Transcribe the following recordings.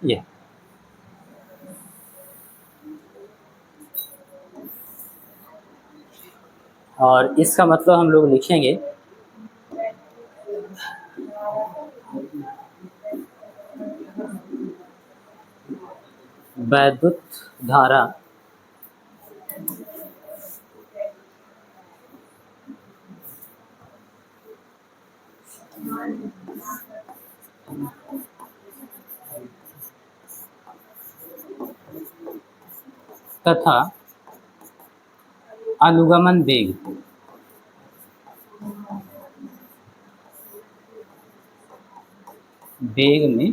ये और इसका मतलब हम लोग लिखेंगे वैद्युत धारा तथा अनुगमन वेग में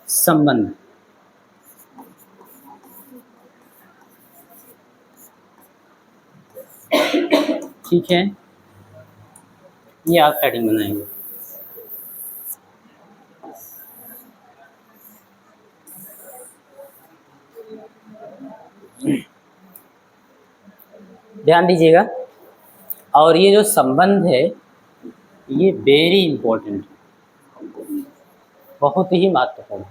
संबंध। ठीक है, ये आप हेडिंग बनाएंगे। ध्यान दीजिएगा, और ये जो संबंध है ये वेरी इंपॉर्टेंट, बहुत ही महत्वपूर्ण।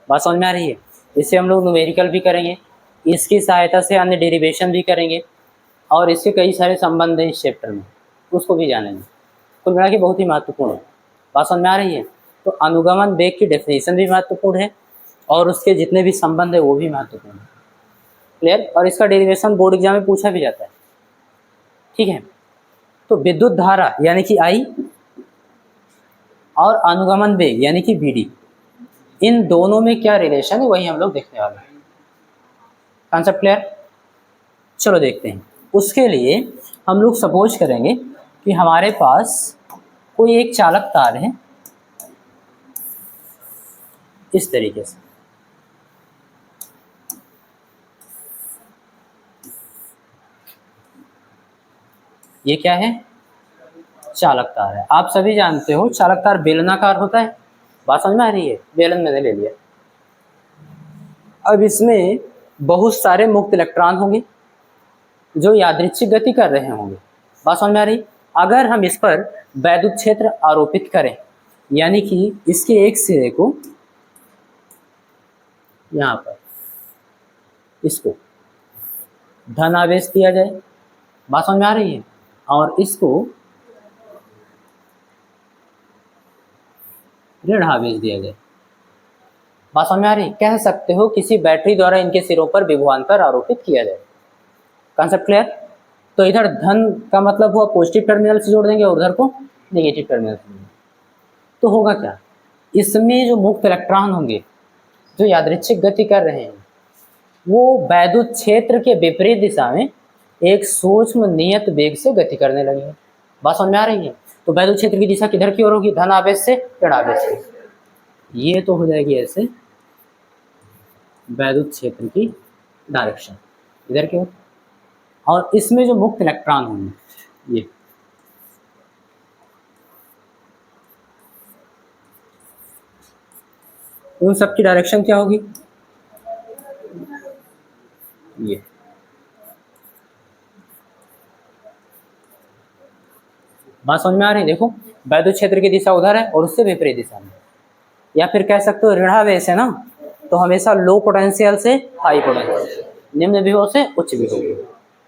बात समझ में आ रही है? इससे हम लोग न्यूमेरिकल भी करेंगे, इसकी सहायता से अन्य डेरिवेशन भी करेंगे, और इसके कई सारे संबंध हैं इस चैप्टर में, उसको भी जानेंगे। कुल मिला के बहुत ही महत्वपूर्ण है। बात समझ में आ रही है? तो अनुगमन वेग की डेफिनेशन भी महत्वपूर्ण है और उसके जितने भी संबंध है वो भी महत्वपूर्ण है। क्लियर? और इसका डेरिवेशन बोर्ड एग्जाम में पूछा भी जाता है। ठीक है, तो विद्युत धारा यानी कि आई और अनुगमन वेग यानी कि वी डी, इन दोनों में क्या रिलेशन है वही हम लोग देखने वाले हैं। Concept clear? चलो देखते हैं। उसके लिए हम लोग सपोज करेंगे कि हमारे पास कोई एक चालक तार है इस तरीके से, ये क्या है? चालक तार है। आप सभी जानते हो चालक तार बेलनाकार होता है। बात समझ में आ रही है? बेलन मैंने ले लिया। अब इसमें बहुत सारे मुक्त इलेक्ट्रॉन होंगे जो यादृच्छिक गति कर रहे होंगे। बात समझ में आ रही? अगर हम इस पर वैद्युत क्षेत्र आरोपित करें, यानी कि इसके एक सिरे को यहाँ पर इसको धन आवेश दिया जाए, बात समझ में आ रही है, और इसको ऋण आवेश दिया जाए, बात समझ में आ रही? कह सकते हो किसी बैटरी द्वारा इनके सिरों पर विभवांतर आरोपित किया जाए। Concept clear? तो इधर धन का मतलब हुआ पॉजिटिव टर्मिनल से जोड़ देंगे और उधर को नेगेटिव टर्मिनल से जोड़ देंगे। तो होगा क्या? इसमें जो मुक्त इलेक्ट्रॉन होंगे जो यादृच्छिक गति कर रहे हैं वो वैद्युत क्षेत्र के विपरीत दिशा में एक सूक्ष्म नियत वेग से गति करने लगेंगे। बात समझ में आ रही है? तो वैद्युत क्षेत्र की दिशा किधर की ओर होगी? धन आवेश से ऋण आवेश से। ये तो हो जाएगी ऐसे वैद्युत क्षेत्र की डायरेक्शन इधर की ओर, और इसमें जो मुक्त इलेक्ट्रॉन होंगे ये उन सब की डायरेक्शन क्या होगी? ये बात समझ में आ रही है? देखो वैद्युत क्षेत्र की दिशा उधर है और उससे विपरीत दिशा में, या फिर कह सकते हो ऋणावेश है ना, तो हमेशा लो पोटेंशियल से हाई पोटेंशियल, निम्न विभव से उच्च विभव,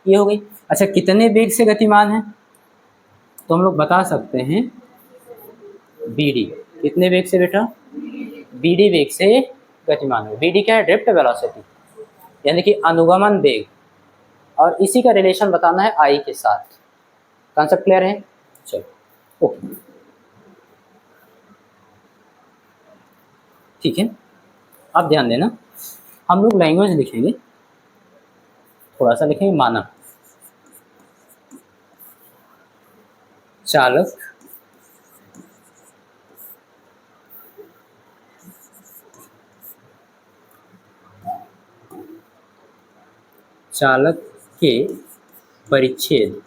ये हो गई। अच्छा, कितने वेग से गतिमान है? तो हम लोग बता सकते हैं बी डी। कितने वेग से बेटा? बी डी वेग से गतिमान है। बी डी क्या है? ड्रिफ्ट वेलोसिटी यानी कि अनुगमन वेग, और इसी का रिलेशन बताना है आई के साथ। कॉन्सेप्ट क्लियर है? चलो ओके, ठीक है। अब ध्यान देना, हम लोग लैंग्वेज लिखेंगे, थोड़ा सा लिखेंगे मानव चालक चालक के परिच्छेद।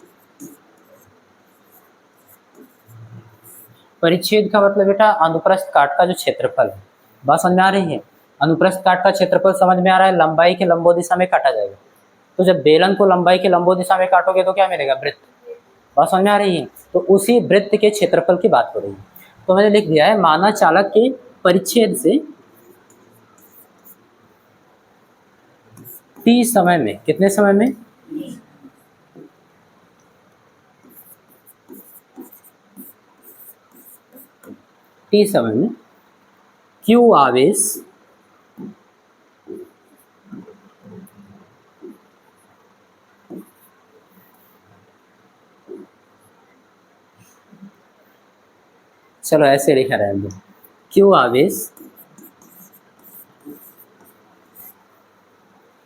परिच्छेद का मतलब बेटा अनुप्रस्थ काट का जो क्षेत्रफल है। बात समझ में आ रही है? अनुप्रस्थ काट का क्षेत्रफल समझ में आ रहा है, लंबाई के लंबो दिशा में काटा जाएगा। तो जब बेलन को लंबाई के लंबो दिशा में काटोगे तो क्या मिलेगा? वृत्त। बात समझ में आ रही है? तो उसी वृत्त के क्षेत्रफल की बात हो रही है। तो मैंने लिख दिया है, माना चालक के परिच्छेद से t समय में, कितने समय में? t समय में q आवेश चलो ऐसे लिखा रहेंगे, q आवेश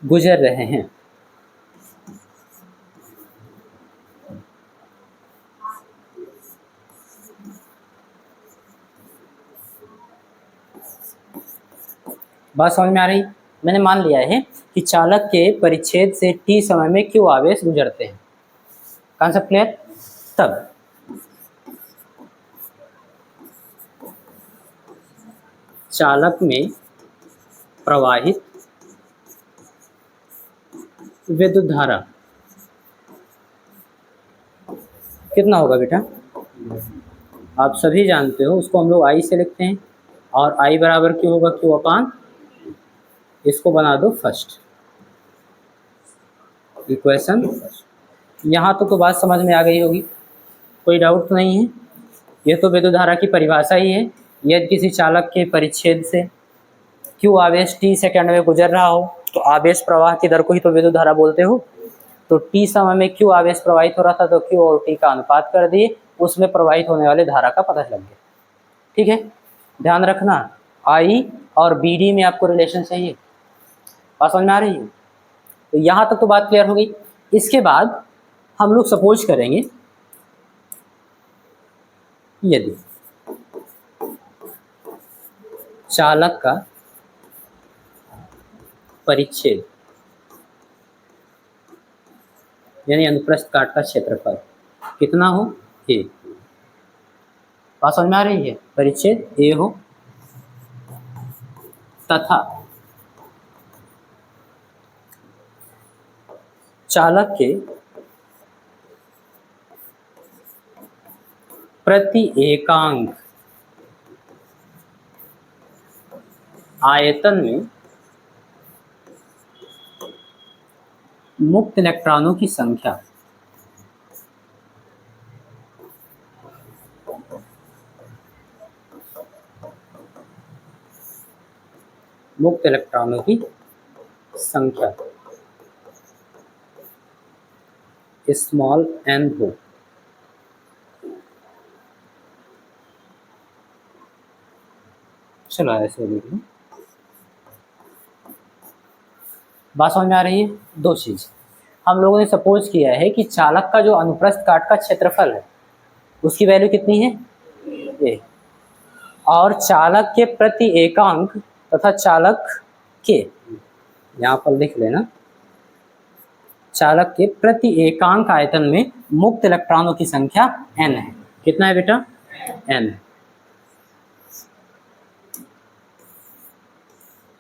गुजर रहे हैं। बात समझ में आ रही? मैंने मान लिया है कि चालक के परिच्छेद से t समय में q आवेश गुजरते हैं। Concept clear? तब चालक में प्रवाहित विद्युत धारा कितना होगा बेटा? आप सभी जानते हो, उसको हम लोग I से लिखते हैं, और I बराबर क्यों होगा? Q अपान, इसको बना दो फर्स्ट इक्वेशन। यहाँ तो बात समझ में आ गई होगी, कोई डाउट तो नहीं है। ये तो विद्युत धारा की परिभाषा ही है। यदि किसी चालक के परिच्छेद से Q आवेश t सेकंड में गुजर रहा हो तो आवेश प्रवाह की दर को ही तो विद्युत धारा बोलते हो। तो t समय में Q आवेश प्रवाहित हो रहा था, तो Q और t का अनुपात कर दिए, उसमें प्रवाहित होने वाले धारा का पता लग गया। ठीक है, ध्यान रखना I और BD में आपको रिलेशन चाहिए। बात समझ में आ रही है? तो यहाँ तक तो बात क्लियर हो गई। इसके बाद हम लोग सपोज करेंगे, यदि चालक का परिच्छेद यानी अनुप्रस्थ काट का क्षेत्रफल कितना हो? a। बात समझ में आ रही है? परिच्छेद a हो तथा चालक के प्रति एकांक आयतन में मुक्त इलेक्ट्रॉनों की संख्या स्मॉल n हो। चलो ऐसे लिख लो। बात समझ में आ रही है? दो चीज हम लोगों ने सपोज किया है कि चालक का जो अनुप्रस्थ काट का क्षेत्रफल है उसकी वैल्यू कितनी है? a। और चालक के प्रति एकांक तथा चालक के, यहाँ पर लिख लेना, चालक के प्रति एकांक आयतन में मुक्त इलेक्ट्रॉनों की संख्या n है। कितना है बेटा? n।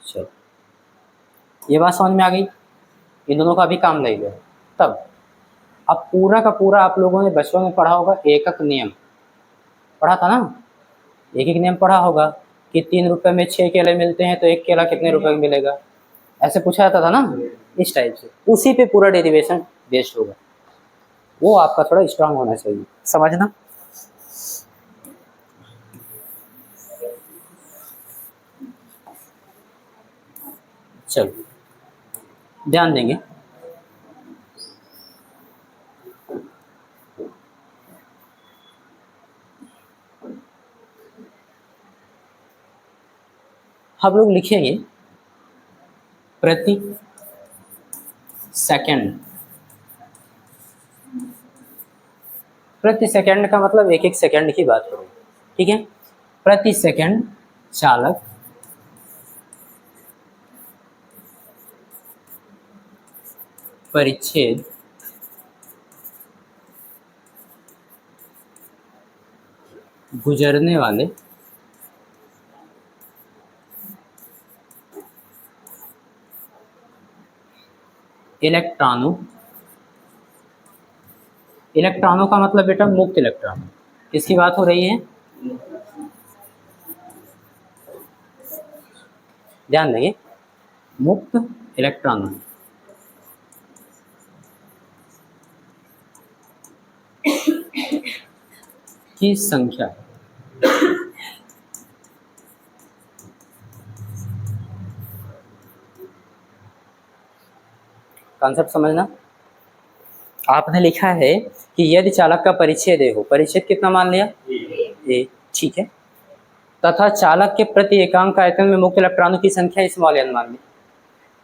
चलो ये बात समझ में आ गई, इन दोनों का भी काम ले लो। तब अब पूरा का पूरा आप लोगों ने बचपन में पढ़ा होगा, एकक नियम पढ़ा था ना? एक नियम पढ़ा होगा कि 3 रुपए में 6 केले मिलते हैं तो एक केला कितने रुपए में मिलेगा, ऐसे पूछा जाता था ना, इस टाइप से। उसी पे पूरा डेरिवेशन बेस्ड होगा, वो आपका थोड़ा स्ट्रांग होना चाहिए, समझना। चलो ध्यान देंगे। हम लोग लिखेंगे प्रति सेकंड। प्रति सेकंड का मतलब एक एक सेकंड की बात करें, ठीक है? प्रति सेकंड चालक परिच्छेद गुजरने वाले इलेक्ट्रॉनों, इलेक्ट्रॉनों का मतलब बेटा मुक्त इलेक्ट्रॉन। किसकी बात हो रही है? ध्यान देंगे, मुक्त इलेक्ट्रॉनों की संख्या। कॉन्सेप्ट समझना। आपने लिखा है कि यदि चालक का परिच्छेद ए हो, परिच्छेद कितना मान लिया? ए, ठीक है। तथा चालक के प्रति एकांक आयतन में मुक्त इलेक्ट्रॉनों की संख्या स्मॉल n मान ली।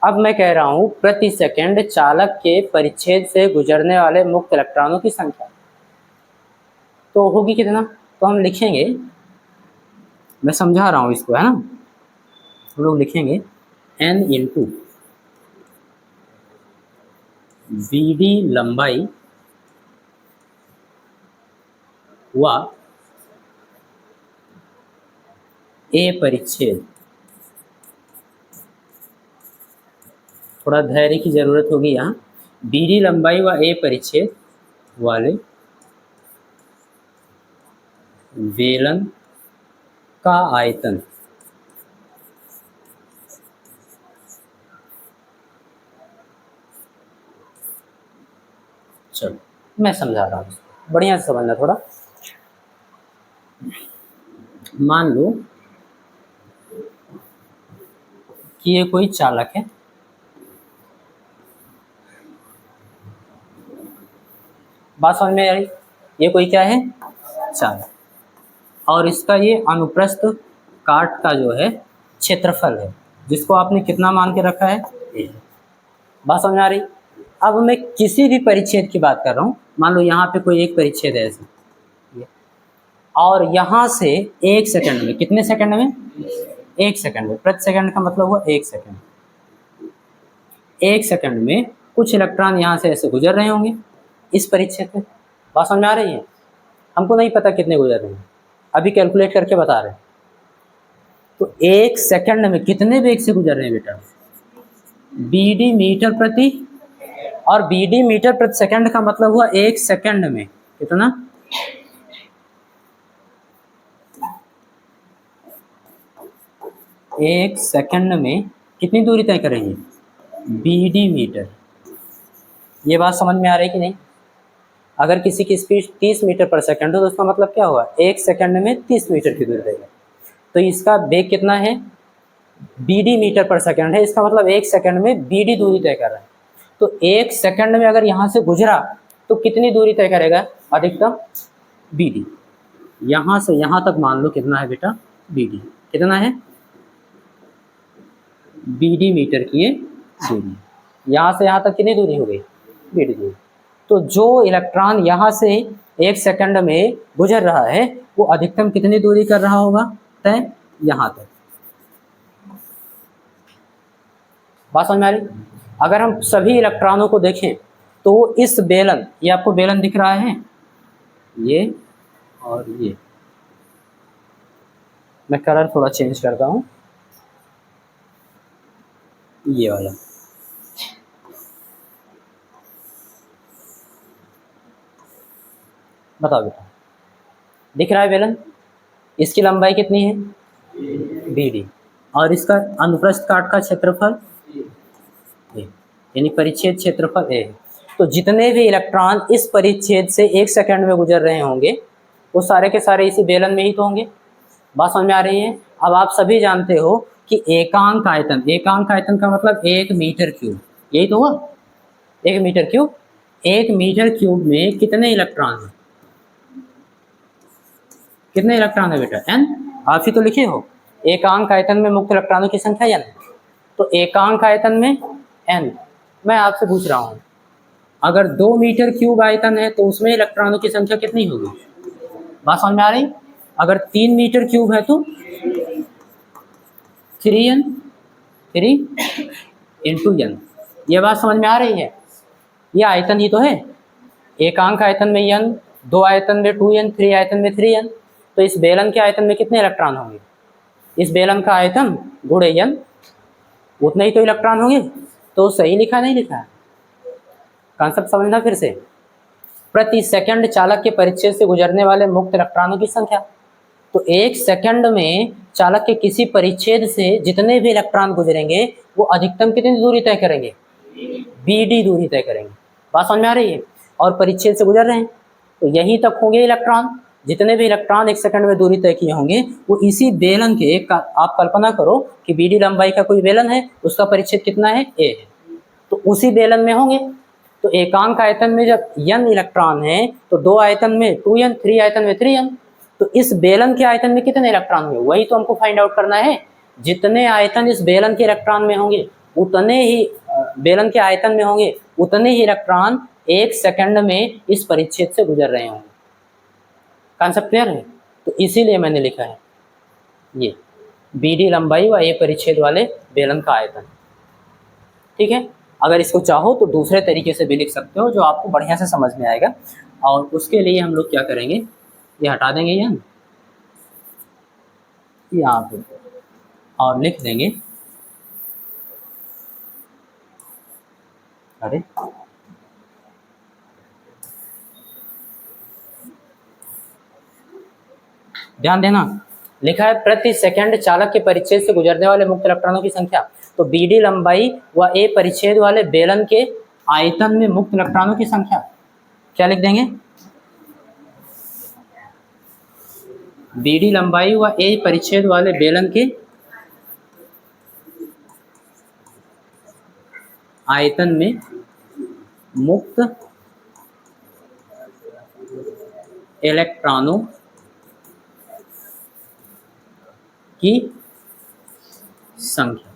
अब मैं कह रहा हूं प्रति सेकंड चालक के परिच्छेद से गुजरने वाले मुक्त इलेक्ट्रॉनों की संख्या तो होगी कितना? तो हम लिखेंगे, मैं समझा रहा हूं इसको, है ना, हम लोग लिखेंगे n इंटू BD लंबाई व ए परिच्छेद। थोड़ा धैर्य की जरूरत होगी यहाँ। BD लंबाई व ए परिच्छेद वाले बेलन का आयतन चलो मैं समझा रहा हूँ, बढ़िया से समझना थोड़ा। मान लो कि ये कोई चालक है, बात समझ में आ रही? ये कोई क्या है? चालक, और इसका ये अनुप्रस्थ काट का जो है क्षेत्रफल है, जिसको आपने कितना मान के रखा है? ए। बात समझ में आ रही? अब मैं किसी भी परिच्छेद की बात कर रहा हूँ, मान लो यहाँ पे कोई एक परिच्छेद है ऐसे, और यहाँ से 1 सेकंड में, कितने सेकंड में? 1 सेकंड में, प्रति सेकंड का मतलब हुआ 1 सेकंड। 1 सेकंड में कुछ इलेक्ट्रॉन यहाँ से ऐसे गुजर रहे होंगे इस परिच्छेद में। बात समझ में आ रही है? हमको नहीं पता कितने गुजर रहे हैं, अभी कैलकुलेट करके बता रहे हैं। तो 1 सेकंड में कितने वेग से गुजर रहे हैं बेटा? BD मीटर प्रति, और BD मीटर प्रति सेकंड का मतलब हुआ 1 सेकंड में कितना? एक सेकंड में कितनी दूरी तय करेंगे? BD metre. ये बात समझ में आ रही है कि नहीं? अगर किसी की स्पीड 30 मीटर पर सेकंड हो तो उसका मतलब क्या हुआ? 1 सेकंड में 30 मीटर की दूरी रहेगा। तो इसका वेग कितना है? BD मीटर पर सेकंड है, इसका मतलब 1 सेकंड में BD दूरी तय कर रहा है। तो 1 सेकंड में अगर यहाँ से गुजरा तो कितनी दूरी तय करेगा अधिकतम? BD। यहाँ से यहाँ तक मान लो कितना है बेटा? BD कितना है? BD मीटर की ये दूरी। यहाँ से यहाँ तक कितनी दूरी हो गई? BD दूरी। तो जो इलेक्ट्रॉन यहाँ से 1 सेकंड में गुजर रहा है वो अधिकतम कितनी दूरी कर रहा होगा तय? यहाँ तक। बात समझ में आ रही? अगर हम सभी इलेक्ट्रॉनों को देखें तो इस बेलन, ये आपको बेलन दिख रहा है, ये और ये, मैं कलर थोड़ा चेंज करता हूँ, ये वाला, बताओ बेटा दिख रहा है बेलन? इसकी लंबाई कितनी है? BD, और इसका अनुप्रस्थ काट का क्षेत्रफल ए, यानी परिच्छेद क्षेत्रफल ए। तो जितने भी इलेक्ट्रॉन इस परिच्छेद से 1 सेकंड में गुजर रहे होंगे वो सारे के सारे इसी बेलन में ही तो होंगे। बात समझ में आ रही है? अब आप सभी जानते हो कि एकांक आयतन, एकांक आयतन का मतलब 1 मीटर क्यूब, यही तो हुआ 1 मीटर क्यूब। 1 मीटर क्यूब में कितने इलेक्ट्रॉन हैं? कितने इलेक्ट्रॉन है बेटा? n। आप ही तो लिखे हो एकांक आयतन में मुक्त इलेक्ट्रॉनों की संख्या n। तो एकांक आयतन में n। मैं आपसे पूछ रहा हूँ अगर 2 मीटर क्यूब आयतन है तो उसमें इलेक्ट्रॉनों की संख्या कितनी होगी? बात समझ में आ रही? अगर 3 मीटर क्यूब है तो 3n, 3 इंटू n। ये बात समझ में आ रही है? ये आयतन ही तो है। एकांक आयतन में n, 2 आयतन में 2n, 3 आयतन में 3n। तो इस बेलन के आयतन में कितने इलेक्ट्रॉन होंगे? इस बेलन का आयतन गुणे n, उतने ही तो इलेक्ट्रॉन होंगे। तो सही लिखा नहीं लिखा है? कॉन्सेप्ट समझना फिर से। प्रति सेकंड चालक के परिच्छेद से गुजरने वाले मुक्त इलेक्ट्रॉनों की संख्या। तो एक सेकंड में चालक के किसी परिच्छेद से जितने भी इलेक्ट्रॉन गुजरेंगे वो अधिकतम कितनी दूरी तय करेंगे, बीडी दूरी तय करेंगे। बात समझ में आ रही है। और परिच्छेद से गुजर रहे हैं तो यहीं तक होंगे इलेक्ट्रॉन, जितने भी इलेक्ट्रॉन एक सेकंड में दूरी तय किए होंगे वो इसी बेलन के आप कल्पना करो कि बीडी लंबाई का कोई बेलन है, उसका परिच्छेद कितना है, ए है, तो उसी बेलन में होंगे। तो एकांक आयतन में जब n इलेक्ट्रॉन है तो 2 आयतन में 2n, 3 आयतन में 3n, तो इस बेलन के आयतन में कितने इलेक्ट्रॉन होंगे वही तो हमको फाइंड आउट करना है। जितने आयतन इस बेलन के इलेक्ट्रॉन में होंगे उतने ही बेलन के आयतन में होंगे उतने ही इलेक्ट्रॉन एक सेकंड में इस परिच्छेद से गुजर रहे होंगे। कॉन्सेप्ट क्लियर है। तो इसीलिए मैंने लिखा है ये बीडी लंबाई व ए परिच्छेद वाले बेलन का आयतन। ठीक है, अगर इसको चाहो तो दूसरे तरीके से भी लिख सकते हो जो आपको बढ़िया से समझ में आएगा। और उसके लिए हम लोग क्या करेंगे, ये हटा देंगे यहाँ पे और लिख देंगे, अरे ध्यान देना, लिखा है प्रति सेकंड चालक के परिच्छेद से गुजरने वाले मुक्त इलेक्ट्रॉनों की संख्या। तो बीडी लंबाई व ए परिच्छेद वाले बेलन के आयतन में मुक्त इलेक्ट्रॉनों की संख्या क्या लिख देंगे, बीडी लंबाई व ए परिच्छेद वाले बेलन के आयतन में मुक्त इलेक्ट्रॉनों की संख्या।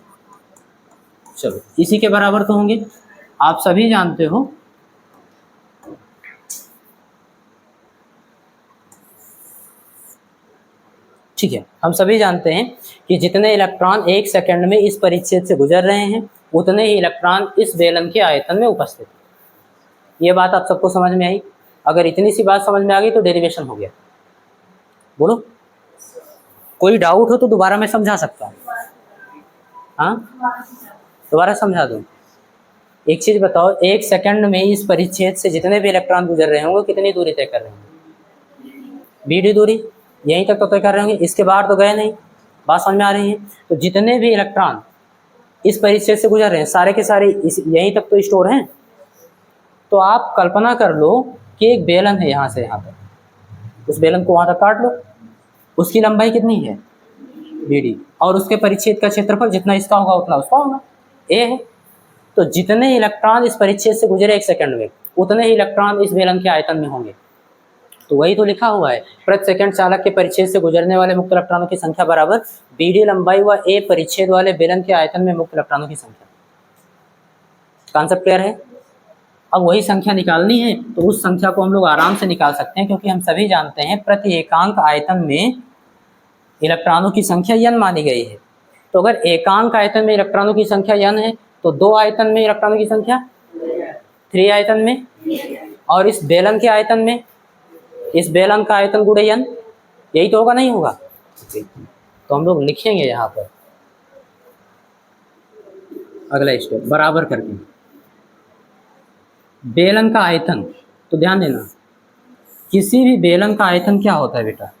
चलो इसी के बराबर तो होंगे, आप सभी जानते हो ठीक है, हम सभी जानते हैं कि जितने इलेक्ट्रॉन एक सेकंड में इस परिच्छेद से गुजर रहे हैं उतने ही इलेक्ट्रॉन इस बेलन के आयतन में उपस्थित। ये बात आप सबको समझ में आई। अगर इतनी सी बात समझ में आ गई तो डेरिवेशन हो गया। बोलो, कोई डाउट हो तो दोबारा मैं समझा सकता हूँ। हाँ, दोबारा समझा दूँ। एक चीज बताओ, एक सेकंड में इस परिच्छेद से जितने भी इलेक्ट्रॉन गुजर रहे होंगे कितनी दूरी तय कर रहे होंगे, बीडी दूरी, यहीं तक तो तय कर रहे होंगे, इसके बाहर तो गए नहीं। बात समझ में आ रही है। तो जितने भी इलेक्ट्रॉन इस परिच्छेद से गुजर रहे हैं सारे के सारे यहीं तक तो स्टोर हैं। तो आप कल्पना कर लो कि एक बेलन है यहाँ से यहाँ तक, उस बेलन को वहाँ तक काट लो, उसकी लंबाई कितनी है, बीडी, और उसके परिच्छेद का क्षेत्रफल जितना इसका होगा उतना उसका होगा, ए है। तो जितने इलेक्ट्रॉन इस परिच्छेद से गुजरे एक सेकंड में उतने ही इलेक्ट्रॉन इस बेलन के आयतन में होंगे। तो वही तो लिखा हुआ है, प्रति सेकंड चालक के परिच्छेद से गुजरने वाले मुक्त इलेक्ट्रॉनों की संख्या बराबर बीडी लंबाई व ए परिच्छेद वाले बेलन के आयतन में मुक्त इलेक्ट्रॉनों की संख्या। कॉन्सेप्ट क्लियर है। अब वही संख्या निकालनी है तो उस संख्या को हम लोग आराम से निकाल सकते हैं, क्योंकि हम सभी जानते हैं प्रति एकांक आयतन में इलेक्ट्रॉनों की संख्या n मानी गई है। तो अगर एकांक आयतन में इलेक्ट्रॉनों की संख्या n है तो 2 आयतन में इलेक्ट्रॉनों की संख्या 3 आयतन में, और इस बेलन के आयतन में इस बेलन का आयतन गुणे n, यही तो होगा, नहीं होगा। तो हम लोग लिखेंगे यहाँ पर अगला स्टेप बराबर करके बेलन का आयतन। तो ध्यान देना, किसी भी बेलन का आयतन क्या होता है बेटा,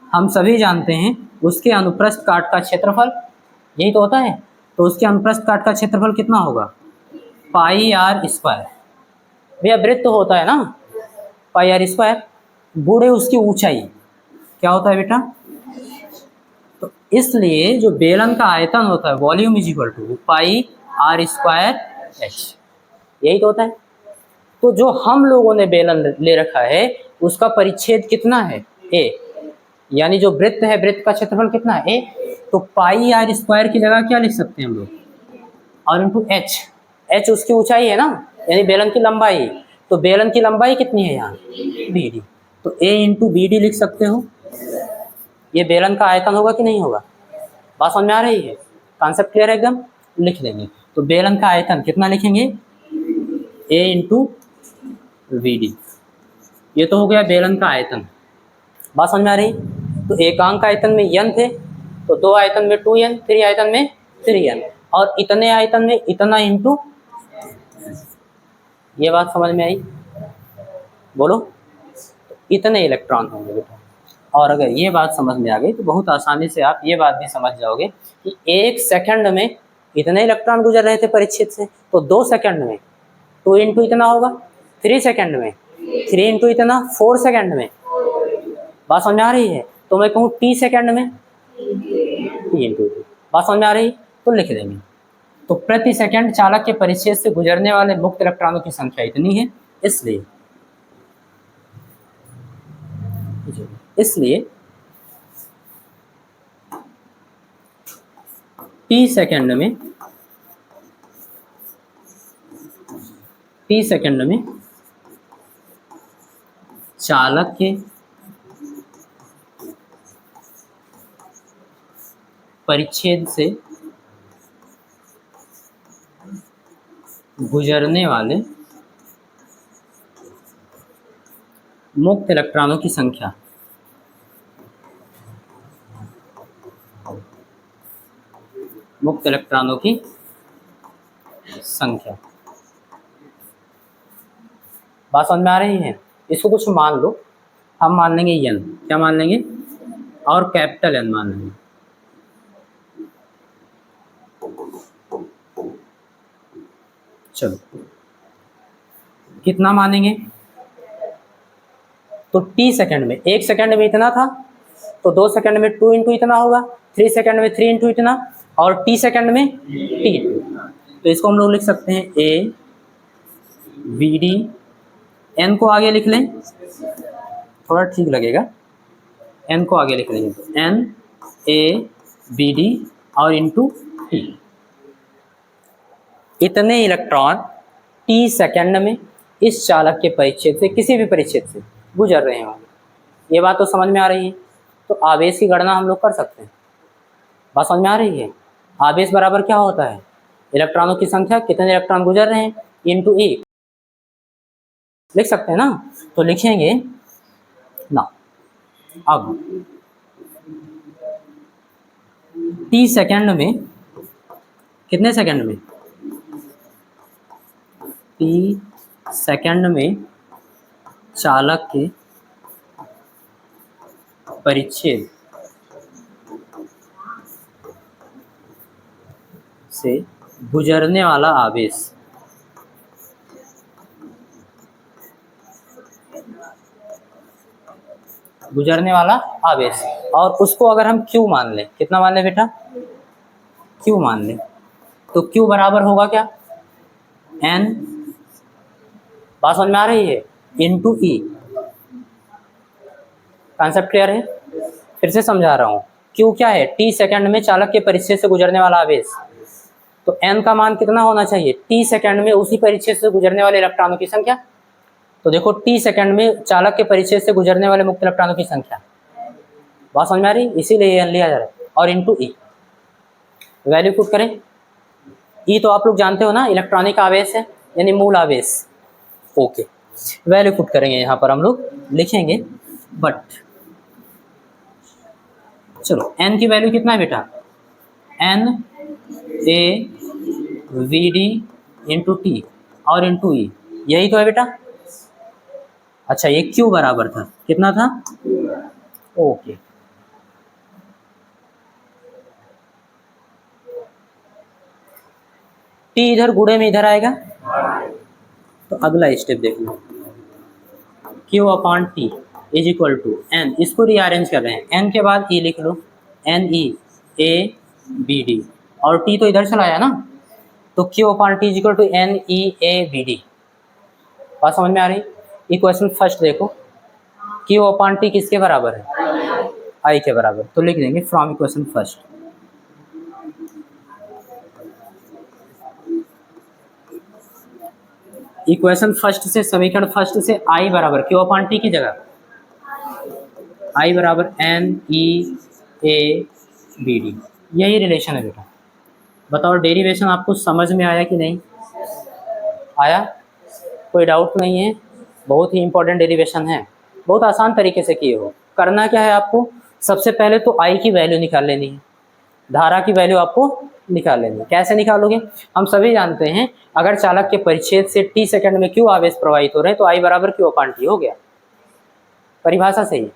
हम सभी जानते हैं उसके अनुप्रस्थ काट का क्षेत्रफल, यही तो होता है। तो उसके अनुप्रस्थ काट का क्षेत्रफल कितना होगा, पाई आर स्क्वायर। भैया वृत्त होता है ना, पाई आर स्क्वायर, बूढ़े उसकी ऊंचाई क्या होता है बेटा। तो इसलिए जो बेलन का आयतन होता है volume is equal to pi r square h, यही तो होता है। तो जो हम लोगों ने बेलन ले रखा है उसका परिच्छेद कितना है, ए, यानी जो वृत्त है वृत्त का क्षेत्रफल कितना है, ए। तो पाई आर स्क्वायर की जगह क्या लिख सकते हैं हम लोग, और इंटू एच, एच उसकी ऊंचाई है ना, यानी बेलन की लंबाई। तो बेलन की लंबाई कितनी है यहाँ, बीडी, तो ए इंटू बीडी लिख सकते हो। ये बेलन का आयतन होगा कि नहीं होगा, बात समझ में आ रही है, कॉन्सेप्ट क्लियर है एकदम। लिख देंगे तो बेलन का आयतन कितना लिखेंगे, ए इंटू वीडी, ये तो हो गया बेलन का आयतन। बात समझ में आ रही। तो एकांक आयतन में n थे तो 2 आयतन में 2n, 3 आयतन में 3n, और इतने आयतन में इतना इंटू ये बात समझ में आई? बोलो। तो इतने इलेक्ट्रॉन होंगे बेटा। और अगर ये बात समझ में आ गई तो बहुत आसानी से आप ये बात भी समझ जाओगे कि 1 सेकंड में इतने इलेक्ट्रॉन गुजर रहे थे परिच्छेद से, तो 2 सेकंड में 2 इंटू इतना होगा, 3 सेकंड में 3 इंटू इतना, 4 सेकंड में। बात समझ आ रही है? तो मैं कहूँ टी सेकंड में टी इंटू। बात समझ में आ रही? तो लिख देंगे। तो प्रति सेकंड चालक के परिच्छेद से गुजरने वाले मुक्त इलेक्ट्रॉनों की संख्या इतनी है, इसलिए टी सेकंड में चालक के परिच्छेद से गुजरने वाले मुक्त इलेक्ट्रॉनों की संख्या बात समझ में आ रही है? इसको कुछ मान लो, हम मान लेंगे n, क्या मान लेंगे, और कैपिटल N मान लेंगे। चलो कितना मानेंगे? तो टी सेकंड में 1 सेकंड में इतना था, तो 2 सेकंड में 2 इंटू इतना होगा, 3 सेकंड में 3 इंटू इतना, और टी सेकंड में टी। तो इसको हम लोग लिख सकते हैं ए वी डी, एन को आगे लिख लें, थोड़ा ठीक लगेगा, एन को आगे लिख लेंगे, तो एन ए बी डी और इंटू टी। इतने इलेक्ट्रॉन टी सेकंड में इस चालक के परिच्छेद से, किसी भी परिच्छेद से गुजर रहे होंगे। ये बात तो समझ में आ रही है? तो आवेश की गणना हम लोग कर सकते हैं। बात समझ में आ रही है? आवेश बराबर क्या होता है, इलेक्ट्रॉनों की संख्या, कितने इलेक्ट्रॉन गुजर रहे हैं, इंटू ए। लिख सकते हैं ना? तो लिखेंगे ना। अब टी सेकंड में, कितने सेकंड में, टी सेकंड में चालक के परिच्छेद से गुजरने वाला आवेश और उसको अगर हम Q मान लें, कितना मान लें बेटा, Q मान लें, तो Q बराबर होगा क्या, N, बात समझ में आ रही है, इंटू E। कॉन्सेप्ट क्लियर है? फिर से समझा रहा हूँ, Q क्या है, T सेकंड में चालक के परिच्छेद से गुजरने वाला आवेश, तो N का मान कितना होना चाहिए, T सेकंड में उसी परिच्छेद से गुजरने वाले इलेक्ट्रॉनों की संख्या। तो देखो T सेकंड में चालक के परिच्छेद से गुजरने वाले मुक्त इलेक्ट्रॉनों की संख्या, बात समझ में आ रही, इसीलिए ये लिया जा रहा है, और इंटू E। वैल्यू पुट करें, E तो आप लोग जानते हो ना, इलेक्ट्रॉनिक आवेश है, यानी मूल आवेश। ओके, वैल्यू पुट करेंगे, यहाँ पर हम लोग लिखेंगे बट, चलो N की वैल्यू कितना है बेटा, N A V D into T और इंटू E, यही तो है बेटा। अच्छा, ये Q बराबर था, कितना था, ओके। T इधर गुणे में इधर आएगा, तो अगला स्टेप देख लो, Q upon T is equal to N, इसको रीअरेंज कर रहे हैं, N के बाद E लिख लो, N E A B D, और T तो इधर चला आया ना, तो Q upon T is equal to N E A B D। बात समझ में आ रही? इक्वेशन फर्स्ट देखो, Q अपॉन T किसके बराबर है, I के बराबर, तो लिख देंगे from equation first, equation first से, समीकरण फर्स्ट से I बराबर Q अपॉन T की जगह I बराबर N E A B D, यही रिलेशन है बेटा। बताओ डेरिवेशन आपको समझ में आया कि नहीं आया, कोई डाउट नहीं है? बहुत ही इंपॉर्टेंट डेरिवेशन है, बहुत आसान तरीके से किए हो। करना क्या है आपको, सबसे पहले तो I की वैल्यू निकाल लेनी है, धारा की वैल्यू आपको निकाल लेंगे। कैसे निकालोगे? हम सभी जानते हैं अगर चालक के परिच्छेद से t सेकंड में q आवेश प्रवाहित हो रहे हैं तो I बराबर q अपान टी हो गया। परिभाषा सही है।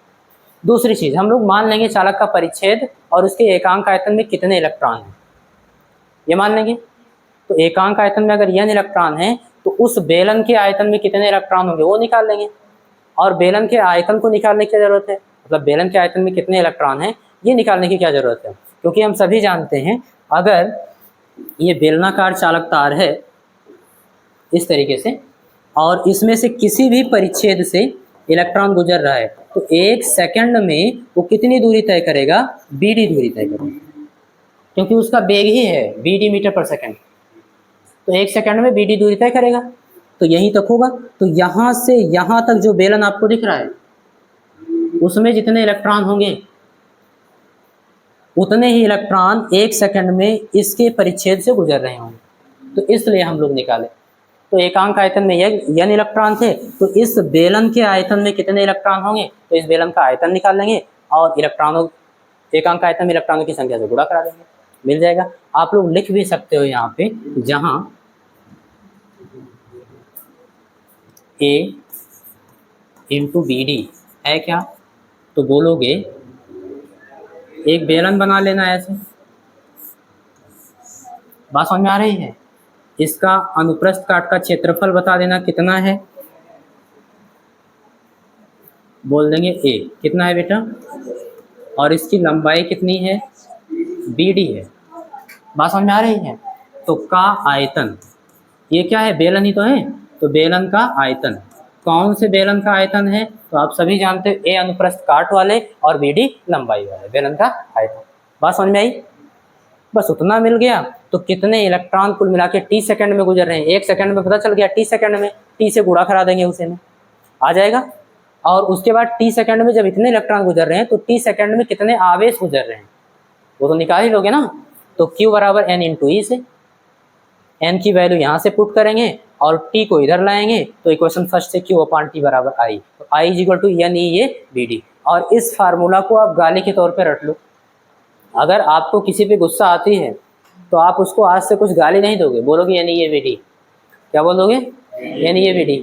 दूसरी चीज हम लोग मान लेंगे चालक का परिच्छेद और उसके एकांक आयतन में कितने इलेक्ट्रॉन हैं, ये मान लेंगे। तो एकांक आयतन में अगर n इलेक्ट्रॉन है तो उस बेलन के आयतन में कितने इलेक्ट्रॉन होंगे वो निकाल लेंगे। और बेलन के आयतन को निकालने की जरूरत है, मतलब बेलन के आयतन में कितने इलेक्ट्रॉन हैं ये निकालने की क्या जरूरत है, क्योंकि हम सभी जानते हैं अगर ये बेलनाकार चालक तार है इस तरीके से और इसमें से किसी भी परिच्छेद से इलेक्ट्रॉन गुजर रहा है तो 1 सेकंड में वो कितनी दूरी तय करेगा, bd दूरी तय करेगा, क्योंकि उसका वेग ही है bd मीटर पर सेकंड। तो 1 सेकंड में bd दूरी तय करेगा, तो यहीं तक होगा। तो यहाँ से यहाँ तक जो बेलन आपको दिख रहा है उसमें जितने इलेक्ट्रॉन होंगे उतने ही इलेक्ट्रॉन 1 सेकंड में इसके परिच्छेद से गुजर रहे होंगे, तो इसलिए हम लोग निकाले। तो एकांक आयतन में n इलेक्ट्रॉन थे तो इस बेलन के आयतन में कितने इलेक्ट्रॉन होंगे, तो इस बेलन का आयतन निकाल लेंगे और इलेक्ट्रॉनों एकांक आयतन में इलेक्ट्रॉनों की संख्या से गुणा करा देंगे, मिल जाएगा। आप लोग लिख भी सकते हो यहाँ पे, जहां A इंटू BD है क्या, तो बोलोगे एक बेलन बना लेना ऐसे, बात समझ में आ रही है। इसका अनुप्रस्थ काट का क्षेत्रफल बता देना कितना है, बोल देंगे A कितना है बेटा, और इसकी लंबाई कितनी है BD है। बात समझ में आ रही है। तो का आयतन, ये क्या है बेलन ही तो है, तो बेलन का आयतन, कौन से बेलन का आयतन है, तो आप सभी जानते हो A अनुप्रस्थ काट वाले और BD लंबाई वाले बेलन का आयतन। बात समझ में आई, बस उतना मिल गया। तो कितने इलेक्ट्रॉन कुल मिला के t सेकंड में गुजर रहे हैं, 1 सेकंड में पता चल गया, t सेकंड में t से गुणा करा देंगे उसे में आ जाएगा। और उसके बाद t सेकंड में जब इतने इलेक्ट्रॉन गुजर रहे हैं तो t सेकंड में कितने आवेश गुजर रहे हैं वो तो निकाल ही लोगे ना। तो q बराबर n इंटू ई से, n की वैल्यू यहाँ से पुट करेंगे और t को इधर लाएंगे तो इक्वेशन फर्स्ट से q अपान टी बराबर I, तो I is equal to n E A BD। और इस फार्मूला को आप गाली के तौर पर रट लो। अगर आपको किसी पे गुस्सा आती है तो आप उसको आज से कुछ गाली नहीं दोगे, बोलोगे n ई ए BD, क्या बोलोगे n ई ए BD।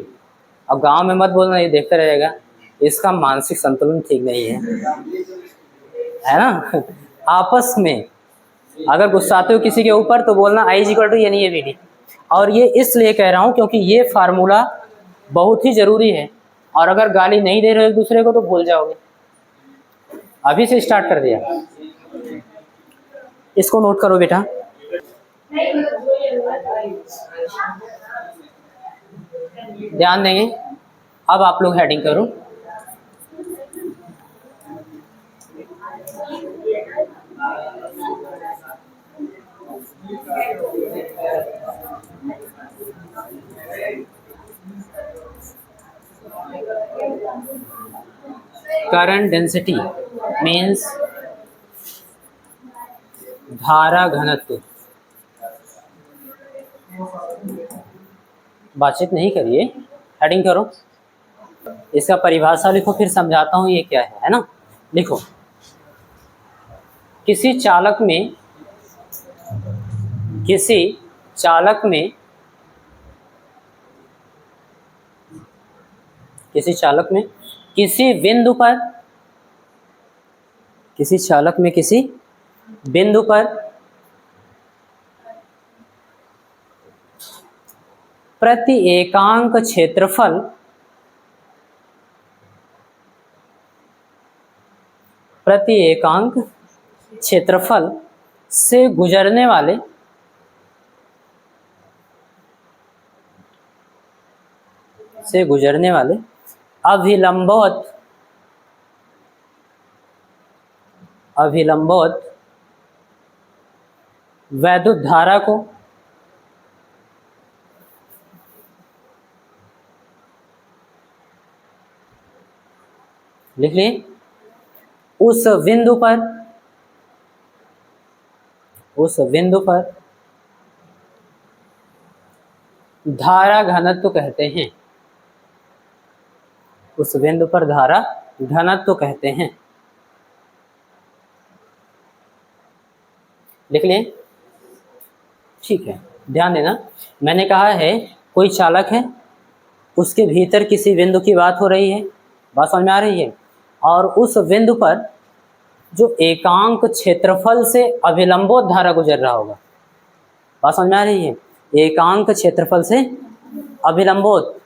अब गांव में मत बोलना, ये देखते रहेगा, इसका मानसिक संतुलन ठीक नहीं है ना। आपस में अगर गुस्साते हो किसी के ऊपर तो बोलना I is equal to n E A BD। और ये इसलिए कह रहा हूँ क्योंकि ये फार्मूला बहुत ही जरूरी है, और अगर गाली नहीं दे रहे हो एक दूसरे को तो भूल जाओगे। अभी से स्टार्ट कर दिया, इसको नोट करो बेटा। ध्यान देंगे। अब आप लोग हेडिंग करो, करंट डेंसिटी मीन्स धारा घनत्व। बातचीत नहीं करिए, हेडिंग करो। इसका परिभाषा लिखो, फिर समझाता हूँ ये क्या है ना। लिखो, किसी चालक में किसी बिंदु पर प्रति एकांक क्षेत्रफल से गुजरने वाले अभिलंबवत वैद्युत धारा को लिख लिए। उस बिंदु पर धारा घनत्व कहते हैं। उस बिंदु पर धारा घनत्व कहते हैं। लिख लिए? ठीक है, ध्यान देना, मैंने कहा है कोई चालक है, उसके भीतर किसी बिंदु की बात हो रही है, बात समझ में आ रही है, और उस बिंदु पर जो एकांक क्षेत्रफल से अभिलंबोत धारा गुजर रहा होगा, बात समझ में आ रही है, एकांक क्षेत्रफल से अभिलंबोत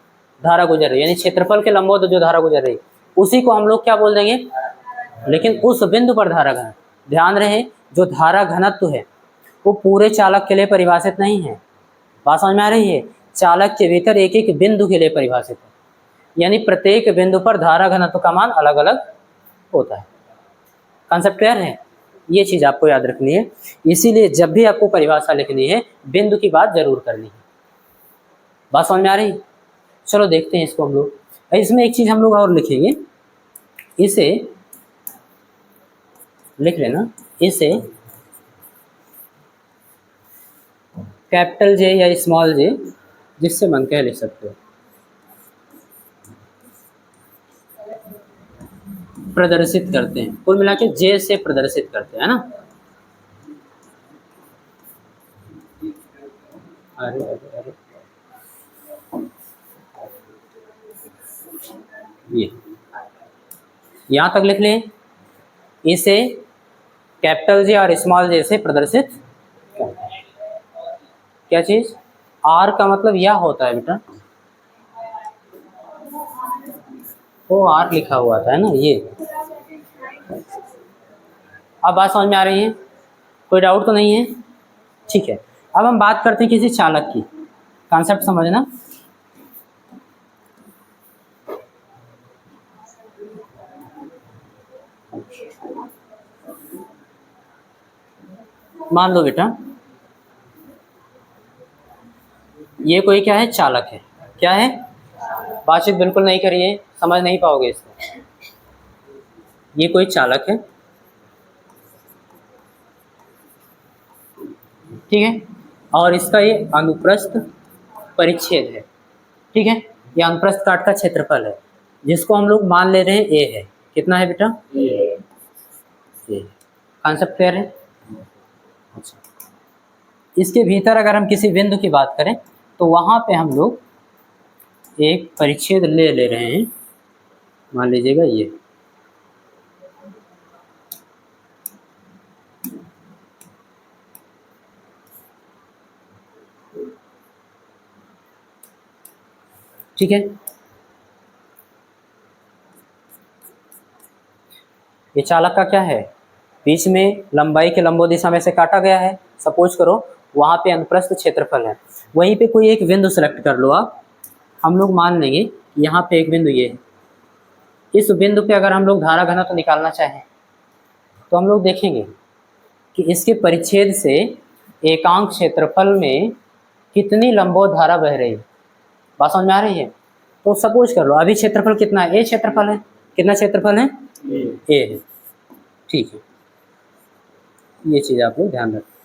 धारा गुजर रही है, यानी क्षेत्रफल के लंबोत जो धारा गुजर रही है उसी को हम लोग क्या बोल देंगे, लेकिन उस बिंदु पर धारा घनत्व, ध्यान रहे जो धारा घनत्व है वो पूरे चालक के लिए परिभाषित नहीं है, बात समझ में आ रही है, चालक के भीतर एक एक बिंदु के लिए परिभाषित है, यानी प्रत्येक बिंदु पर धारा घनत्व का मान अलग अलग होता है। कॉन्सेप्ट क्लियर है? ये चीज़ आपको याद रखनी है, इसीलिए जब भी आपको परिभाषा लिखनी है बिंदु की बात जरूर करनी है, बात समझ में आ रही? चलो देखते हैं इसको हम लोग, इसमें एक चीज़ हम लोग और लिखेंगे, इसे लिख लेना, इसे कैपिटल जे या स्मॉल जे जिससे मन कह लिख सकते हो, प्रदर्शित करते हैं, कुल मिला के जे से प्रदर्शित करते हैं ना। अरे अरे अरे ये यहाँ तक लिख लें, इसे कैपिटल जे और स्मॉल जे से प्रदर्शित करते हैं। क्या चीज? आर का मतलब यह होता है बेटा, वो आर लिखा हुआ था है ना ये। अब बात समझ में आ रही है? कोई डाउट तो नहीं है? ठीक है, अब हम बात करते हैं किसी चालक की, कॉन्सेप्ट समझना। मान लो बेटा ये कोई क्या है, चालक है, क्या है, बातचीत बिल्कुल नहीं करिए, समझ नहीं पाओगे इसको। ये कोई चालक है, ठीक है, और इसका ये अनुप्रस्थ परिच्छेद है, ठीक है, ये अनुप्रस्थ काट का क्षेत्रफल है जिसको हम लोग मान ले रहे हैं ए है। कितना है बेटा? ए। कॉन्सेप्ट क्लियर है? अच्छा, इसके भीतर अगर हम किसी बिंदु की बात करें तो वहां पे हम लोग एक परिच्छेद ले रहे हैं, मान लीजिएगा ये, ठीक है, ये चालक का क्या है, बीच में लंबाई के लंबो दिशा में से काटा गया है, सपोज करो वहाँ पे अनुप्रस्थ क्षेत्रफल है, वहीं पे कोई एक बिंदु सेलेक्ट कर लो आप, हम लोग मान लेंगे यहाँ पे एक बिंदु ये है, इस बिंदु पे अगर हम लोग धारा घनत्व निकालना चाहें तो हम लोग देखेंगे कि इसके परिच्छेद से एकांक क्षेत्रफल में कितनी लंबोत धारा बह रही है, बात समझ में आ रही है? तो सपोज कर लो अभी क्षेत्रफल कितना है, ए क्षेत्रफल है, कितना क्षेत्रफल है, ए है, ठीक है, ये चीज़ आप लोग ध्यान रखें।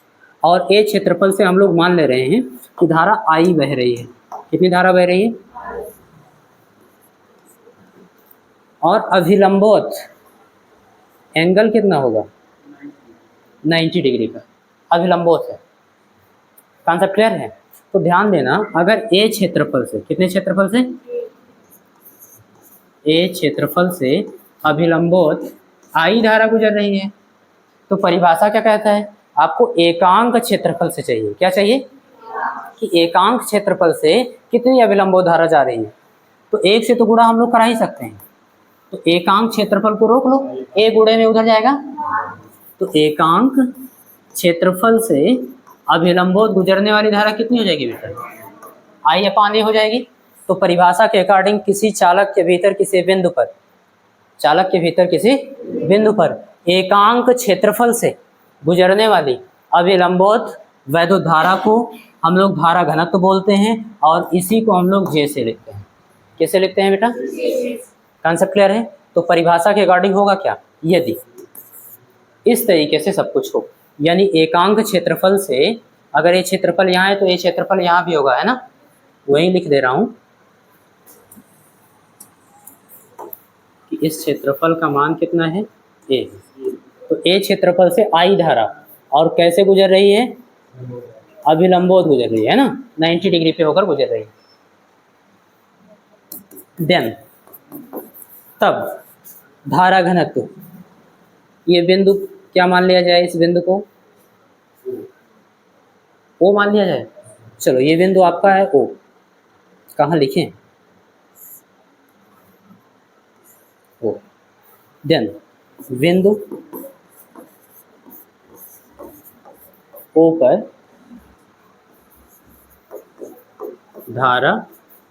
और ए क्षेत्रफल से हम लोग मान ले रहे हैं कि धारा आई बह रही है, कितनी धारा बह रही है, और अभिलंबोत एंगल कितना होगा, 90 डिग्री का अभिलंबोत है। कॉन्सेप्ट क्लियर है? तो ध्यान देना, अगर ए क्षेत्रफल से, कितने क्षेत्रफल से, ए क्षेत्रफल से अभिलंबोत आई धारा गुजर रही है तो परिभाषा क्या कहता है, आपको एकांक क्षेत्रफल से चाहिए, क्या चाहिए कि एकांक क्षेत्रफल से कितनी अभिलंबोत धारा जा रही है, तो एक से तो गुणा हम लोग करा ही सकते हैं, तो एकांक क्षेत्रफल को रोक लो, ए गुणे में उधर जाएगा, तो एकांक क्षेत्रफल से अभिलंबोत गुजरने वाली धारा कितनी हो जाएगी बेटा, आई अपान ए हो जाएगी। तो परिभाषा के अकॉर्डिंग किसी चालक के भीतर किसी बिंदु पर, चालक के भीतर किसी बिंदु पर एकांक क्षेत्रफल से गुजरने वाली अभिलंबोत वैद्युत धारा को हम लोग धारा घनत्व बोलते हैं, और इसी को हम लोग जे से लिखते हैं। कैसे लिखते हैं बेटा? कॉन्सेप्ट क्लियर है? तो परिभाषा के अकॉर्डिंग होगा क्या, यदि इस तरीके से सब कुछ हो, यानी एकांक क्षेत्रफल से, अगर ये क्षेत्रफल यहाँ है तो ये क्षेत्रफल यहाँ भी होगा, है ना, वही लिख दे रहा हूँ कि इस क्षेत्रफल का मान कितना है, ए, तो ए क्षेत्रफल से आई धारा, और कैसे गुजर रही है, अभिलंबोत गुजर रही है ना, 90 डिग्री पे होकर गुजर रही है। देन तब धारा घनत्व, ये बिंदु क्या मान लिया जाए, इस बिंदु को ओ मान लिया जाए। चलो ये बिंदु आपका है ओ, कहाँ लिखें, ओ। देन बिंदु ओ पर धारा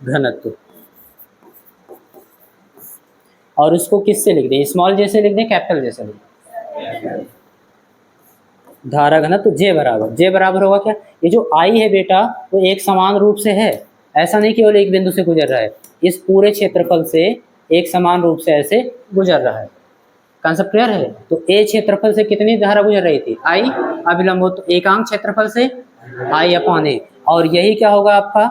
घनत्व, और उसको किससे लिख दें, स्मॉल जे से लिख दें, कैपिटल जे से लिख दें। धारा घनत्व जे बराबर होगा क्या, ये जो आई है बेटा वो एक समान रूप से है, ऐसा नहीं केवल एक बिंदु से गुजर रहा है, इस पूरे क्षेत्रफल से एक समान रूप से ऐसे गुजर रहा है। कॉन्सेप्ट क्लियर है। तो ए क्षेत्रफल से कितनी धारा गुजर रही थी, आई अभिलंब, तो एकांक क्षेत्रफल से आई अपॉन ए, और यही क्या होगा आपका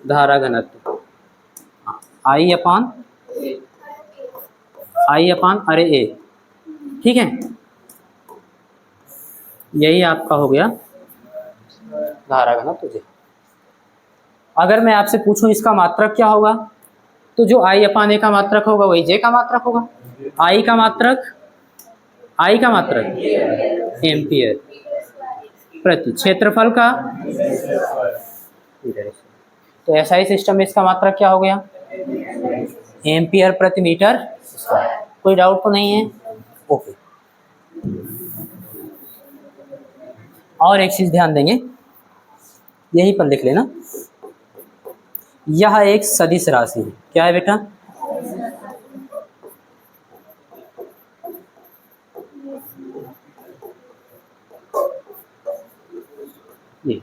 धारा घनत्व, आई अपान अरे ए, ठीक है, यही आपका हो गया धारा घनत्व जे। अगर मैं आपसे पूछूं इसका मात्रक क्या होगा, तो जो आई अपान ए का मात्रक होगा वही जे का मात्रक होगा। आई का मात्रक एम्पियर प्रति क्षेत्रफल का, तो एसआई सिस्टम में इसका मात्रक क्या हो गया, एम्पियर प्रति मीटर स्क्वायर। कोई डाउट तो नहीं है, ओके। और एक चीज ध्यान देंगे, यहीं पर लिख लेना, यह एक सदिश राशि है, क्या है बेटा, ये।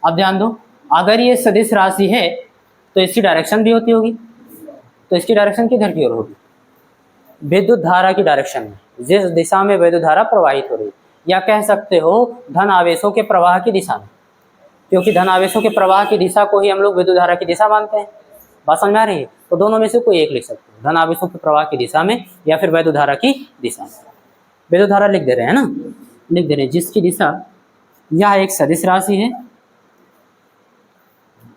अब ध्यान दो, अगर ये सदिश राशि है तो इसकी डायरेक्शन भी होती होगी, तो इसकी डायरेक्शन किधर की ओर होगी, विद्युत धारा की डायरेक्शन में, जिस दिशा में विद्युत धारा प्रवाहित हो रही है, या कह सकते हो धन आवेशों के प्रवाह की दिशा में, क्योंकि धन आवेशों के प्रवाह की दिशा को ही हम लोग विद्युत धारा की दिशा मानते हैं। बात समझ आ रही है। तो दोनों में से कोई एक लिख सकते हो, धन आवेशों के प्रवाह की दिशा में या फिर विद्युत धारा की दिशा में। विद्युत धारा लिख दे रहे हैं ना, लिख दे रहे हैं जिसकी दिशा, यह एक सदिश राशि है,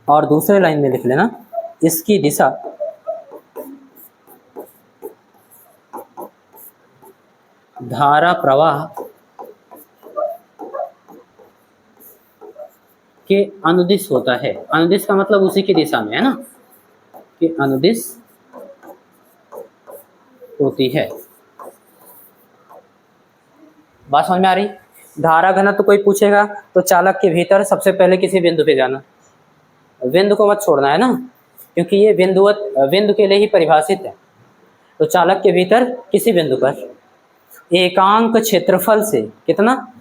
और दूसरे लाइन में लिख लेना इसकी दिशा धारा प्रवाह के अनुदिश होता है। अनुदिश का मतलब उसी की दिशा में है ना, कि अनुदिश होती है। बात समझ में आ रही। धारा घनत्व तो कोई पूछेगा तो चालक के भीतर सबसे पहले किसी बिंदु पे जाना, बिंदु को मत छोड़ना है ना, क्योंकि ये बिंदु के लिए ही परिभाषित है। तो चालक के भीतर किसी बिंदु पर एकांक क्षेत्रफल से, कितना,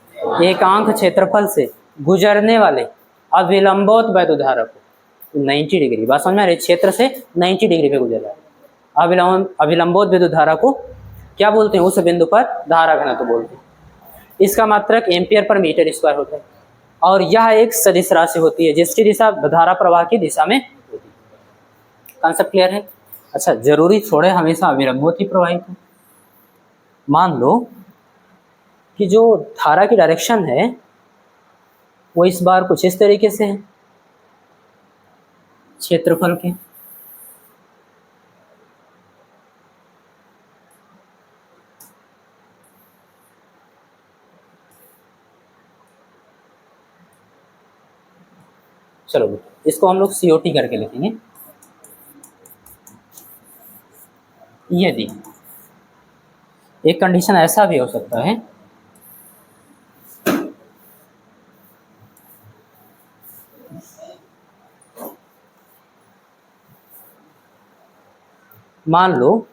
एकांक क्षेत्रफल से गुजरने वाले अभिलंबोत वैद्युत धारा को 90 डिग्री, बात समझ में आ रही, क्षेत्र से 90 डिग्री पे गुजर रहा है, अभिलंबोत विद्युत धारा को क्या बोलते हैं, उस बिंदु पर धारा घनत्व बोलते हैं। इसका मात्रक एम्पियर पर मीटर स्क्वायर होता है, और यह एक सदिश राशि होती है जिसकी दिशा धारा प्रवाह की दिशा में होती है। कॉन्सेप्ट क्लियर है। अच्छा, जरूरी छोड़े हमेशा अभिलंबोत ही प्रवाहित हो। मान लो कि जो धारा की डायरेक्शन है वो इस बार कुछ इस तरीके से है, क्षेत्रफल के, चलो इसको हम लोग COT करके लिखेंगे। यदि एक कंडीशन ऐसा भी हो सकता है मान लो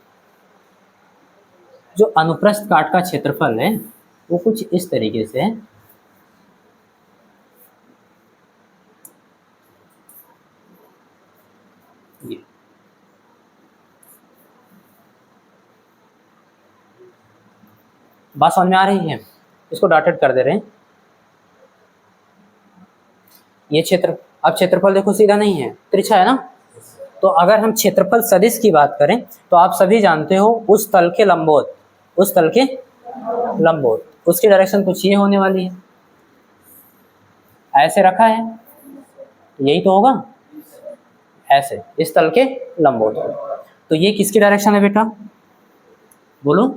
जो अनुप्रस्थ काट का क्षेत्रफल है वो कुछ इस तरीके से है, ये बात समझ में आ रही है। इसको डॉटेड कर दे रहे हैं। ये क्षेत्र, अब क्षेत्रफल देखो सीधा नहीं है, तिरछा है ना, तो अगर हम क्षेत्रफल सदिश की बात करें तो आप सभी जानते हो उस तल के लंबवत, उसकी डायरेक्शन कुछ ये होने वाली है, ऐसे रखा है, यही तो होगा, ऐसे इस तल के लंबवत। तो ये किसकी डायरेक्शन है बेटा, बोलो,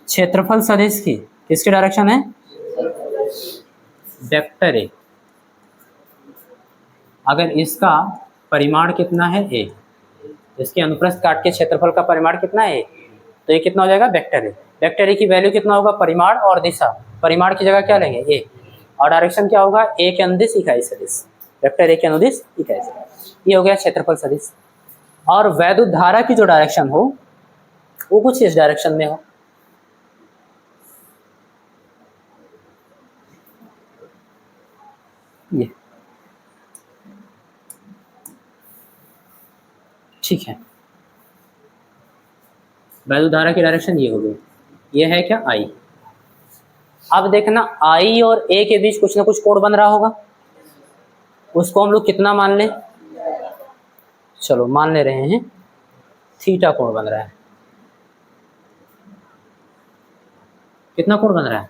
क्षेत्रफल सदिश की किसकी डायरेक्शन है, वेक्टर ए। अगर इसका परिमाण कितना है ए, इसके अनुप्रस्थ काट के क्षेत्रफल का परिमाण कितना है, तो ये कितना हो जाएगा, वेक्टर ए। वेक्टर ए की वैल्यू कितना होगा, परिमाण और दिशा, परिमाण की जगह क्या लेंगे ए, और डायरेक्शन क्या होगा, ए के अनुदिश इकाई सदिश, वेक्टर ए के अनुदिश इकाई सदिश। ये हो गया क्षेत्रफल सदिश। और वैद्युत धारा की जो डायरेक्शन हो वो कुछ इस डायरेक्शन में हो, ये ठीक है। वैद्युत धारा की डायरेक्शन ये हो गई, ये है क्या, आई। अब देखना आई और ए के बीच कुछ ना कुछ कोण बन रहा होगा, उसको हम लोग कितना मान लें, चलो मान ले रहे हैं थीटा कोण बन रहा है। कितना कोण बन रहा है,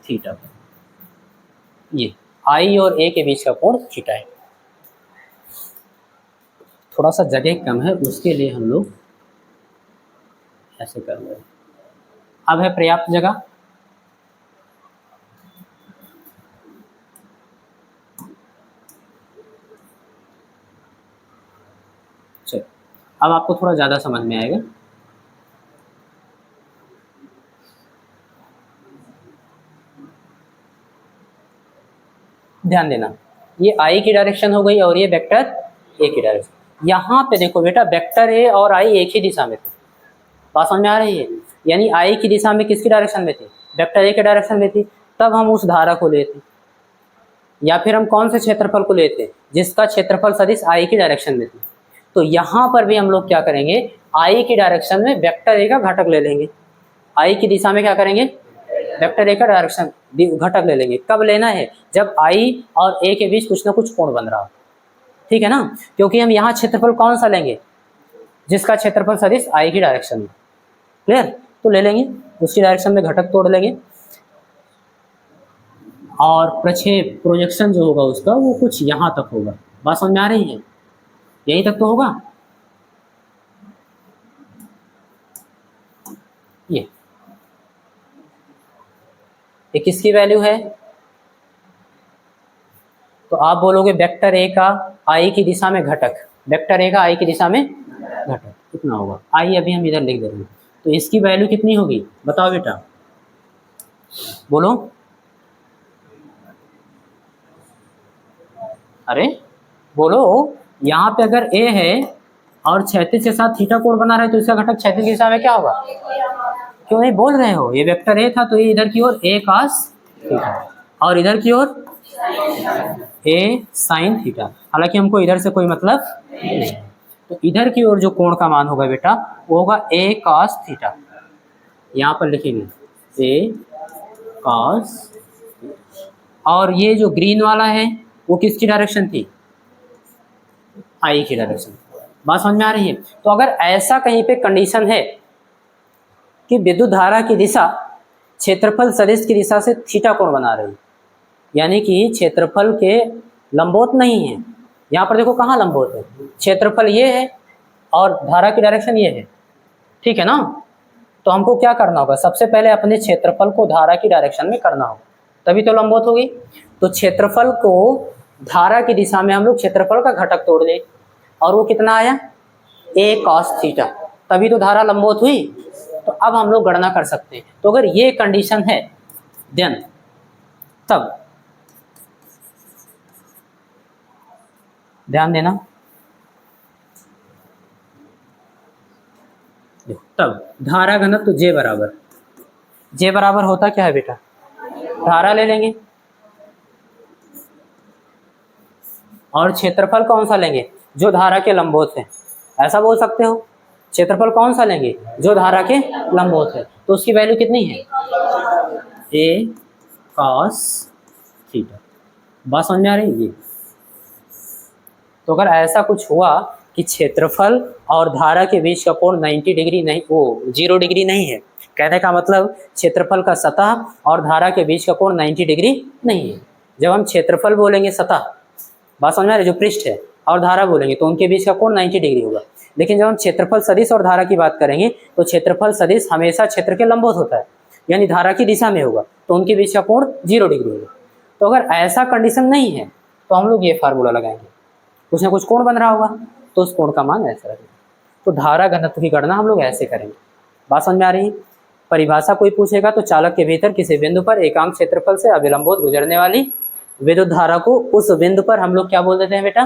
थीटा। ये आई और ए के बीच का कोण थीटा है। थोड़ा सा जगह कम है, उसके लिए हम लोग ऐसे कर रहे हैं। अब है पर्याप्त जगह, चलो अब आपको थोड़ा ज़्यादा समझ में आएगा। ध्यान देना, ये आई की डायरेक्शन हो गई और ये वेक्टर ए की डायरेक्शन। यहाँ पे देखो बेटा, वेक्टर ए और आई एक ही दिशा में थे, बात समझ में आ रही है, यानी आई की दिशा में किसकी डायरेक्शन में थी, वेक्टर ए के डायरेक्शन में थी। तब हम उस धारा को लेते, या फिर हम कौन से क्षेत्रफल को लेते, जिसका क्षेत्रफल सदिश आई की डायरेक्शन में थी। तो यहाँ पर भी हम लोग क्या करेंगे, आई की डायरेक्शन में वेक्टर ए का घटक ले लेंगे, आई की दिशा में क्या करेंगे, वेक्टर ए का डायरेक्शन घटक ले लेंगे। कब लेना है, जब आई और ए के बीच कुछ ना कुछ कोण बन रहा हो, ठीक है ना, क्योंकि हम यहाँ क्षेत्रफल कौन सा लेंगे, जिसका क्षेत्रफल सदिश आई की डायरेक्शन में, क्लियर, तो ले लेंगे, उसकी डायरेक्शन में घटक तोड़ लेंगे, और प्रक्षेप प्रोजेक्शन जो होगा उसका वो कुछ यहाँ तक होगा। बात समझ में आ रही है, यहीं तक तो होगा। ये किसकी वैल्यू है, तो आप बोलोगे वेक्टर ए का आई की दिशा में घटक, वेक्टर ए का आई की दिशा में घटक कितना होगा, आई अभी हम इधर लिख दे रहे हैं, तो इसकी वैल्यू कितनी होगी, बताओ बेटा, बोलो, अरे बोलो, यहाँ पे अगर ए है और क्षैतिज के साथ थीटा कोण बना रहे हैं तो इसका घटक क्षैतिज की दिशा में क्या होगा, क्यों नहीं बोल रहे हो, ये वेक्टर ए था तो ये इधर की ओर ए cos थीटा और इधर की ओर ए sin थीटा, हालांकि हमको इधर से कोई मतलब नहीं। तो इधर की ओर जो कोण का मान होगा बेटा वो होगा ए cos थीटा, यहाँ पर लिखेंगे ए cos, और ये जो ग्रीन वाला है वो किसकी डायरेक्शन थी, आई की डायरेक्शन। बात समझ में आ रही है। तो अगर ऐसा कहीं पे कंडीशन है कि विद्युत धारा की दिशा क्षेत्रफल सदिश की दिशा से थीटा कोण बना रही, यानी कि क्षेत्रफल के लंबवत नहीं है, यहाँ पर देखो कहाँ लंबवत है, क्षेत्रफल ये है और धारा की डायरेक्शन ये है, ठीक है ना। तो हमको क्या करना होगा, सबसे पहले अपने क्षेत्रफल को धारा की डायरेक्शन में करना होगा, तभी तो लंबवत होगी। तो क्षेत्रफल को धारा की दिशा में हम लोग क्षेत्रफल का घटक तोड़ दें, और वो कितना आया, ए cos थीटा, तभी तो धारा लंबवत हुई। तो अब हम लोग गणना कर सकते हैं। तो अगर ये कंडीशन है देन तब ध्यान देना, तब धारा घनत्व जे बराबर होता क्या है बेटा, धारा ले लेंगे और क्षेत्रफल कौन सा लेंगे, जो धारा के लंबवत है, ऐसा बोल सकते हो। क्षेत्रफल कौन सा लेंगे, जो धारा के लंबवत है, तो उसकी वैल्यू कितनी है, ए cos थीटा। बात समझ में आ रही है। तो अगर ऐसा कुछ हुआ कि क्षेत्रफल और धारा के बीच का कोण 90 डिग्री नहीं, वो 0 डिग्री नहीं है, कहने का मतलब क्षेत्रफल का सतह और धारा के बीच का कोण 90 डिग्री नहीं है। जब हम क्षेत्रफल बोलेंगे सतह, बात समझ में आ रही है, जो पृष्ठ है, और धारा बोलेंगे तो उनके बीच का कोण 90 डिग्री होगा। लेकिन जब हम क्षेत्रफल सदिश और धारा की बात करेंगे तो क्षेत्रफल सदिश हमेशा क्षेत्र के लंबवत होता है, यानी धारा की दिशा में होगा, तो उनके बीच का कोण 0 डिग्री होगा। तो अगर ऐसा कंडीशन नहीं है तो हम लोग ये फार्मूला लगाएंगे, कुछ ना कुछ कोण बन रहा होगा तो उस कोण का मान ऐसा रहेगा। तो धारा घनत्व की गणना हम लोग ऐसे करेंगे। बात समझ में आ रही है? परिभाषा कोई पूछेगा तो चालक के भीतर किसी बिंदु पर एकांक क्षेत्रफल से अविलंबोत गुजरने वाली विद्युत धारा को उस बिंदु पर हम लोग क्या बोल देते हैं बेटा?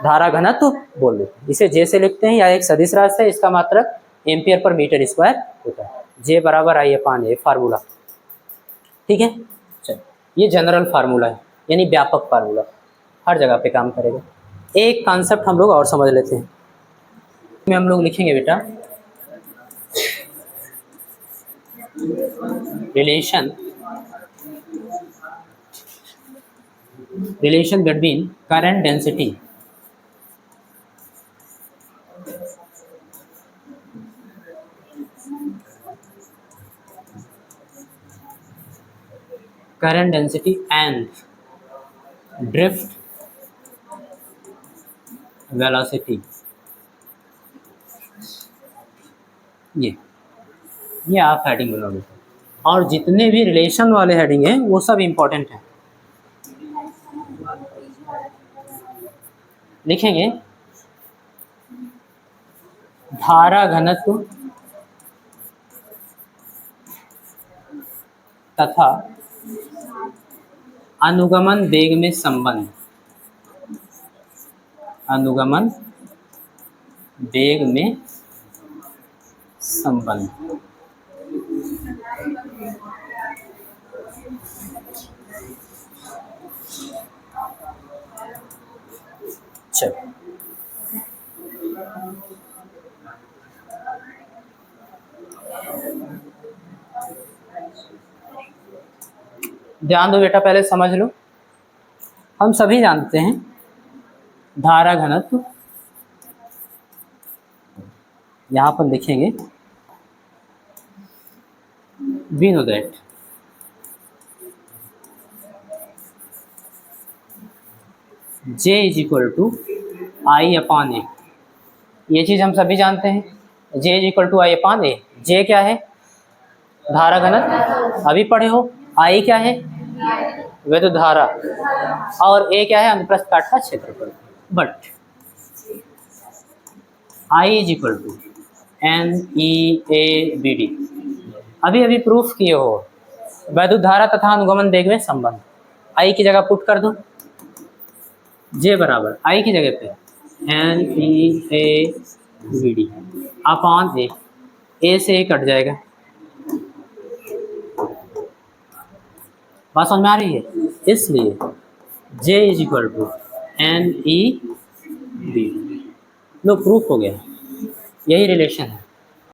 धारा घनत्व बोल देते हैं। इसे जे से लिखते हैं, या एक सदिश राशि है, इसका मात्रक एम्पियर पर मीटर स्क्वायर होता है। जे बराबर I/A फार्मूला, ठीक है। चलो, ये जनरल फार्मूला है, यानी व्यापक फार्मूला, हर जगह पे काम करेगा। एक कॉन्सेप्ट हम लोग और समझ लेते हैं, में हम लोग लिखेंगे बेटा relation between current density and drift velocity. ये आप हेडिंग बनाओगे, और जितने भी रिलेशन वाले हेडिंग हैं वो सब इम्पोर्टेंट हैं। लिखेंगे धारा घनत्व तथा अनुगमन वेग में संबंध, अनुगमन वेग में संबंध। चलो, ध्यान दो बेटा, पहले समझ लो। हम सभी जानते हैं धारा घनत्व, यहां पर लिखेंगे we know that J is equal to I/A। ये चीज हम सभी जानते हैं, J is equal to I/A। J क्या है? धारा घनत्व, अभी पढ़े हो। I क्या है? विद्युत धारा, और A क्या है? अनुप्रस्थ काट का क्षेत्रफल। But I is equal to NEABD। अभी अभी प्रूफ किए हो वैद्युत धारा तथा अनुगमन वेग में संबंध। I की जगह पुट कर दो, J बराबर I की जगह पे NEABD अपॉन A से A कट जाएगा। बात समझ में आ रही है? इसलिए J is equal to NEABD। लो, प्रूफ हो गया, यही रिलेशन है।